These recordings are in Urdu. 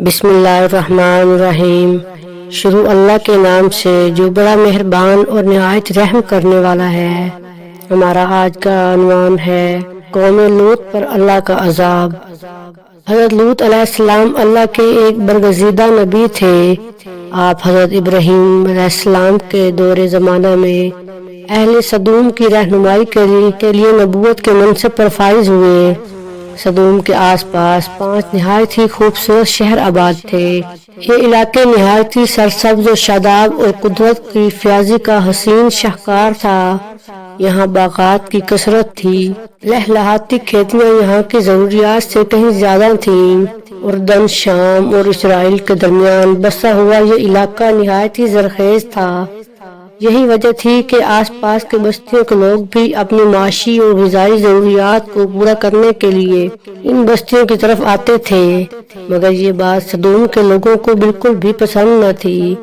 بسم اللہ الرحمن الرحیم۔ شروع اللہ کے نام سے جو بڑا مہربان اور نہایت رحم کرنے والا ہے۔ ہمارا آج کا عنوان ہے قوم لوط پر اللہ کا عذاب۔ حضرت لوط علیہ السلام اللہ کے ایک برگزیدہ نبی تھے۔ آپ حضرت ابراہیم علیہ السلام کے دور زمانہ میں اہل سدوم کی رہنمائی کے لیے نبوت کے منصب پر فائز ہوئے۔ سدوم کے آس پاس 5 نہایت ہی خوبصورت شہر آباد تھے۔ یہ علاقے نہایت ہی سرسبز و شاداب اور قدرت کی فیاضی کا حسین شاہکار تھا۔ یہاں باغات کی کثرت تھی۔ لہلہاتی کھیتیاں یہاں کی ضروریات سے کہیں زیادہ تھیں۔ اردن، شام اور اسرائیل کے درمیان بسا ہوا یہ علاقہ نہایت ہی زرخیز تھا۔ یہی وجہ تھی کہ آس پاس کے بستیوں کے لوگ بھی اپنی معاشی اور غذائی ضروریات کو پورا کرنے کے لیے ان بستیوں کی طرف آتے تھے، مگر یہ بات سدوم کے لوگوں کو بالکل بھی پسند نہ تھی۔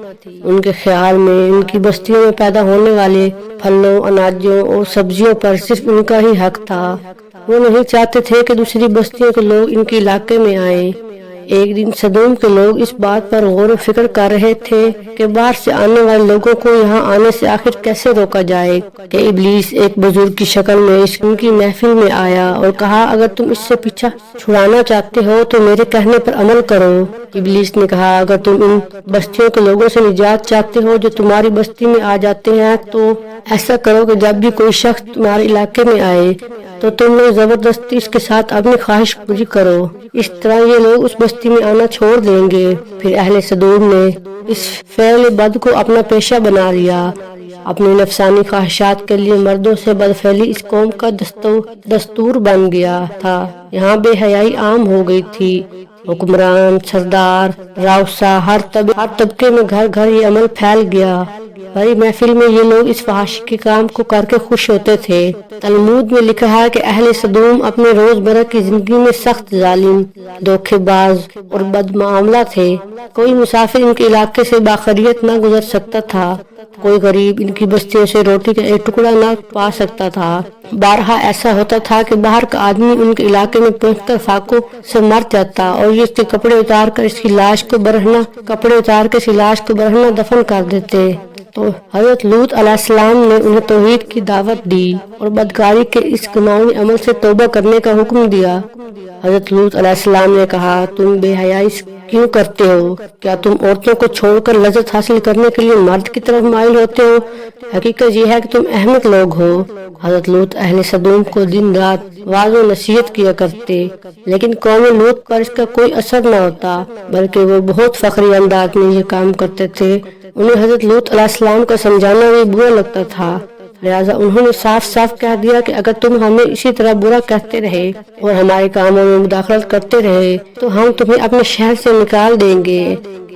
ان کے خیال میں ان کی بستیوں میں پیدا ہونے والے پھلوں، اناجوں اور سبزیوں پر صرف ان کا ہی حق تھا۔ وہ نہیں چاہتے تھے کہ دوسری بستیوں کے لوگ ان کے علاقے میں آئیں۔ ایک دن سدوم کے لوگ اس بات پر غور و فکر کر رہے تھے کہ باہر سے آنے والے لوگوں کو یہاں آنے سے آخر کیسے روکا جائے کہ ابلیس ایک بزرگ کی شکل میں ان کی محفل میں آیا اور کہا، اگر تم اس سے پیچھا چھڑانا چاہتے ہو تو میرے کہنے پر عمل کرو۔ ابلیس نے کہا، اگر تم ان بستیوں کے لوگوں سے نجات چاہتے ہو جو تمہاری بستی میں آ جاتے ہیں تو ایسا کرو کہ جب بھی کوئی شخص تمہارے علاقے میں آئے تو تم لوگ زبردستی اس کے ساتھ اپنی خواہش پوری کرو۔ اس طرح یہ لوگ اس بستی میں آنا چھوڑ دیں گے۔ پھر اہل سدوم نے اس فعل بد کو اپنا پیشہ بنا لیا۔ اپنی نفسانی خواہشات کے لیے مردوں سے بدفعلی اس قوم کا دستور بن گیا تھا۔ یہاں بے حیائی عام ہو گئی تھی۔ حکمران، سردار، راؤسا، ہر طبقے میں گھر گھر یہ عمل پھیل گیا۔ بڑی محفل میں یہ لوگ اس فحاشی کے کام کو کر کے خوش ہوتے تھے۔ تلمود میں لکھا ہے کہ اہل سدوم اپنے روزمرہ کی زندگی میں سخت ظالم، دھوکے باز اور بد معاملہ تھے۔ کوئی مسافر ان کے علاقے سے باخبریت نہ گزر سکتا تھا۔ کوئی غریب ان کی بستیوں سے روٹی کا ایک ٹکڑا نہ پا سکتا تھا۔ بارہا ایسا ہوتا تھا کہ باہر کا آدمی ان کے علاقے میں پہنچ کر فاقوں سے مر جاتا اور یہ اس کے کپڑے اتار کر اس کی لاش کو برہنہ دفن کر دیتے۔ تو حضرت لوط علیہ السلام نے انہیں توحید کی دعوت دی اور بدکاری کے اس گناہی عمل سے توبہ کرنے کا حکم دیا۔ حضرت لوط علیہ السلام نے کہا، تم بے حیائی کیوں کرتے ہو؟ کیا تم عورتوں کو چھوڑ کر لذت حاصل کرنے کے لیے مرد کی طرف مائل ہوتے ہو؟ حقیقت یہ ہے کہ تم احمق لوگ ہو۔ حضرت لوط اہل سدوم کو دن رات واعظ و نصیحت کیا کرتے، لیکن قوم لوط پر اس کا کوئی اثر نہ ہوتا، بلکہ وہ بہت فخری انداز میں یہ کام کرتے تھے۔ انہیں حضرت لوط علیہ السلام کا سمجھانا بھی برا لگتا تھا، لہٰذا انہوں نے صاف صاف کہہ دیا کہ اگر تم ہمیں اسی طرح برا کہتے رہے اور ہمارے کاموں میں مداخلت کرتے رہے تو ہم تمہیں اپنے شہر سے نکال دیں گے۔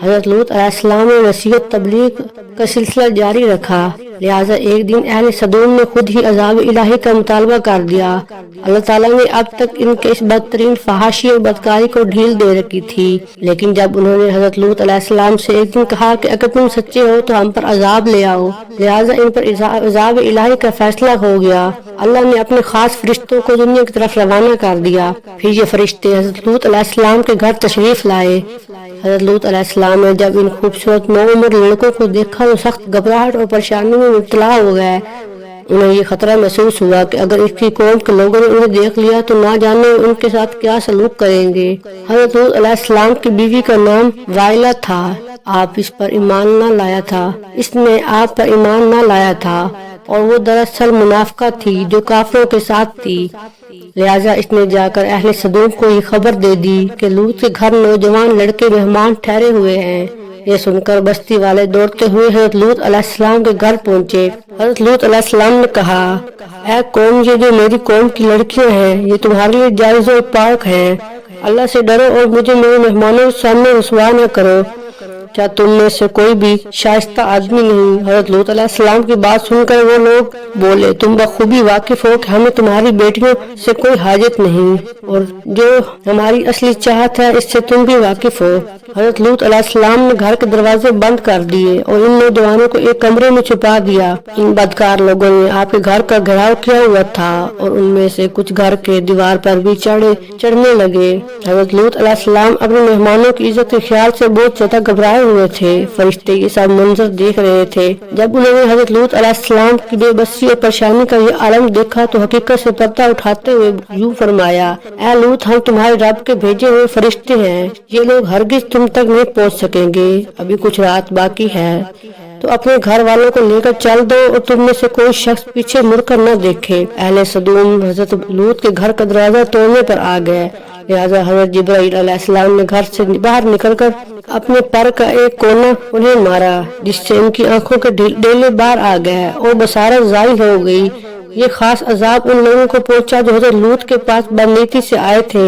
حضرت لوط علیہ السلام نے نصیحت تبلیغ کا سلسلہ جاری رکھا، لہٰذا ایک دن اہل سدوم نے خود ہی عذاب الہی کا مطالبہ کر دیا۔ اللہ تعالیٰ نے اب تک ان کے اس بدترین فحاشی اور بدکاری کو ڈھیل دے رکھی تھی، لیکن جب انہوں نے حضرت لوط علیہ السلام سے ایک دن کہا کہ اگر تم سچے ہو تو ہم پر عذاب لے آؤ، لہٰذا ان پر عذاب الہی کا فیصلہ ہو گیا۔ اللہ نے اپنے خاص فرشتوں کو دنیا کی طرف روانہ کر دیا۔ پھر یہ فرشتے حضرت لوط علیہ السلام کے گھر تشریف لائے۔ حضرت لوط علیہ السلام نے جب ان خوبصورت نوعمر لڑکوں کو دیکھا تو سخت گھبراہٹ اور پریشانی میں مبتلا ہو گئے۔ انہیں یہ خطرہ محسوس ہوا کہ اگر اس کی قوم کے لوگوں نے انہیں دیکھ لیا تو نہ جانے ان کے ساتھ کیا سلوک کریں گے۔ حضرت لوط علیہ السلام کی بیوی کا نام وائلہ تھا۔ آپ نے آپ پر ایمان نہ لایا تھا اور وہ دراصل منافقہ تھی جو کافروں کے ساتھ تھی، لہٰذا اس نے جا کر اہل سدوم کو یہ خبر دے دی کہ لوط کے گھر نوجوان لڑکے مہمان ٹھہرے ہوئے ہیں۔ یہ سن کر بستی والے دوڑتے ہوئے حضرت لوط علیہ السلام کے گھر پہنچے۔ حضرت لوط علیہ السلام نے کہا، اے قوم، یہ جو میری قوم کی لڑکیاں ہیں یہ تمہارے لیے جائز و پاک ہیں۔ اللہ سے ڈرو اور مجھے میرے مہمانوں کے سامنے رسوا نہ کرو۔ کیا تم میں سے کوئی بھی شائستہ آدمی نہیں؟ حضرت لوط علیہ السلام کی بات سن کر وہ لوگ بولے تم بخوبی واقف ہو کہ ہمیں تمہاری بیٹیوں سے کوئی حاجت نہیں اور جو ہماری اصلی چاہت ہے اس سے تم بھی واقف ہو۔ حضرت لوط علیہ السلام نے گھر کے دروازے بند کر دیے اور ان نوجوانوں کو ایک کمرے میں چھپا دیا۔ ان بدکار لوگوں نے آپ کے گھر کا گھیراؤ کیا ہوا تھا اور ان میں سے کچھ گھر کے دیوار پر بھی چڑھنے لگے۔ حضرت لوط علیہ السلام اپنے مہمانوں کی عزت کے خیال سے بہت زیادہ گھبرائے ہوئے تھے۔ فرشتے یہ سب منظر دیکھ رہے تھے۔ جب انہوں نے حضرت لوط علیہ السلام کی بے بسی اور پریشانی کا یہ عالم دیکھا تو حقیقت سے پردہ اٹھاتے ہوئے یوں فرمایا، اے لوط ہم تمہارے رب کے بھیجے ہوئے فرشتے ہیں، یہ لوگ ہرگز تم تک نہیں پہنچ سکیں گے، ابھی کچھ رات باقی ہے، تو اپنے گھر والوں کو لے کر چل دو اور تم میں سے کوئی شخص پیچھے مڑ کر نہ دیکھے۔ اہل سدوم حضرت لوط کے گھر کا دروازہ توڑنے پر آ گئے، لہٰذا حضرت جبرائیل علیہ السلام نے گھر سے باہر نکل کر اپنے پر کا ایک کونا انہیں مارا، جس سے ان کی آنکھوں کے ڈیلے باہر آ گئے اور بصارت ظاہر ہو گئی۔ یہ خاص عذاب ان لوگوں کو پہنچا جو حضرت لوط کے پاس بدنیتی سے آئے تھے۔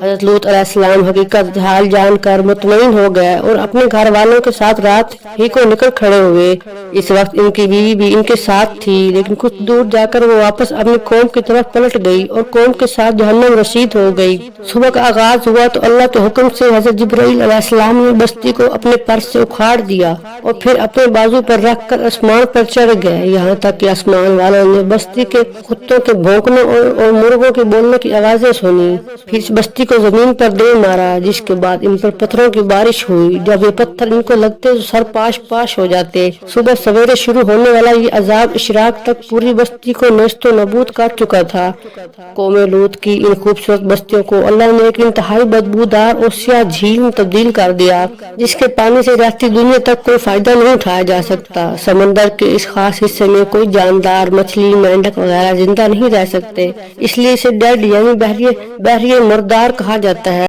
حضرت لوط علیہ السلام حقیقت حال جان کر مطمئن ہو گئے اور اپنے گھر والوں کے ساتھ رات ہی کو نکل کھڑے ہوئے۔ اس وقت ان کی بیوی بھی ان کے ساتھ تھی، لیکن کچھ دور جا کر وہ واپس اپنی قوم کی طرف پلٹ گئی اور قوم کے ساتھ جہنم رسید ہو گئی۔ صبح کا آغاز ہوا تو اللہ کے حکم سے حضرت جبرائیل علیہ السلام نے بستی کو اپنے پر سے اکھاڑ دیا اور پھر اپنے بازو پر رکھ کر آسمان پر چڑھ گئے، یہاں تک کہ آسمان والوں نے بستی کے کتوں کے بھونکنے اور مرغوں کے بولنے کی آوازیں سنی۔ پھر بستی کو زمین پر دے مارا، جس کے بعد ان پر پتھروں کی بارش ہوئی۔ جب یہ پتھر ان کو لگتے تو سر پاش ہو جاتے۔ صبح سویرے شروع ہونے والا یہ عذاب اشراق تک پوری بستی کو نیست و نابود کر چکا تھا۔ قوم لوط کی ان خوبصورت بستیوں کو اللہ نے ایک انتہائی بدبودار اور سیاہ جھیل میں تبدیل کر دیا، جس کے پانی سے رہتی دنیا تک کوئی فائدہ نہیں اٹھایا جا سکتا۔ سمندر کے اس خاص حصے میں کوئی جاندار مچھلی، مینڈک وغیرہ زندہ نہیں رہ سکتے، اس لیے اسے ڈیڈ یعنی بحریہ مردار کہا جاتا ہے۔